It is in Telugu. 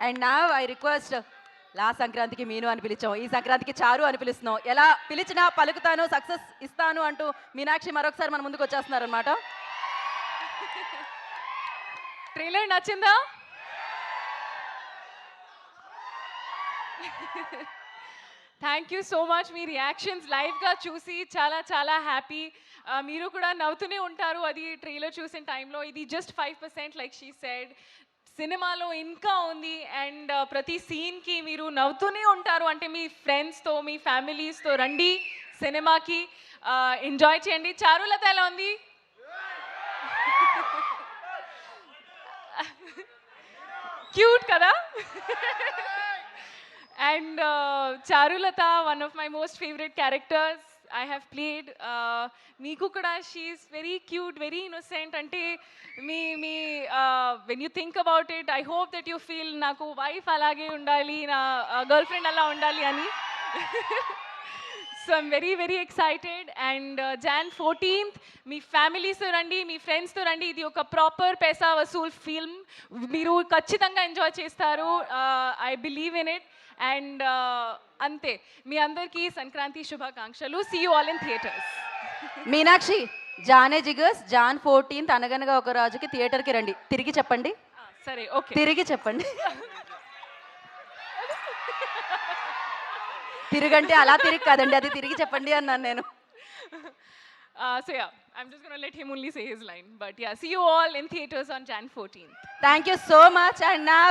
అండ్ నా ఐ రిక్వెస్ట్ లాస్ట్ సంక్రాంతికి మీను అని పిలిచాం, ఈ సంక్రాంతికి చారు అని పిలుస్తున్నాం. ఎలా పిలిచినా పలుకుతాను, సక్సెస్ ఇస్తాను అంటూ మీనాక్షి మరొకసారి మన ముందుకు వచ్చేస్తున్నారు అనమాట. ట్రైలర్ నచ్చిందా? Thank you so much. మీ రియాక్షన్స్ లైవ్గా చూసి చాలా చాలా హ్యాపీ. మీరు కూడా నవ్వుతూనే ఉంటారు అది ట్రైలర్ చూసిన టైంలో. ఇది జస్ట్ 5% లైక్ షీ సెడ్. సినిమాలో ఇంకా ఉంది అండ్ ప్రతి సీన్కి మీరు నవ్వుతూనే ఉంటారు. అంటే మీ ఫ్రెండ్స్తో మీ ఫ్యామిలీస్తో రండి సినిమాకి, ఎంజాయ్ చేయండి. చారులత ఎలా ఉంది? క్యూట్ కదా? And Charulata, one of my most favorite characters I have played. Meeku kuda, she is very cute, very innocent. Ante when you think about it, I hope that you feel naku wife alage undali, na girlfriend alla undali ani. So I'm very very excited. And Jan 14th మీ ఫ్యామిలీస్తో రండి, మీ ఫ్రెండ్స్తో రండి. ఇది ఒక ప్రాపర్ పైసా వసూల్ ఫిల్మ్. మీరు ఖచ్చితంగా ఎంజాయ్ చేస్తారు. I believe in it. And అంతే, మీ అందరికీ సంక్రాంతి శుభాకాంక్షలు. See you all in theatres. Meenakshi, జానే జిగర్స్ జాన్ 14th అనగనగా ఒక రాజుకి థియేటర్కి రండి. తిరిగి చెప్పండి. సరే, ఓకే, తిరిగి చెప్పండి. తిరిగంటే అలా తిరిగి కాదండి, అది తిరిగి చెప్పండి అన్నాను నేను. So yeah, I'm just going to let him only say his line. But yeah, see you all in theaters on Jan 14th. Thank you so much. And now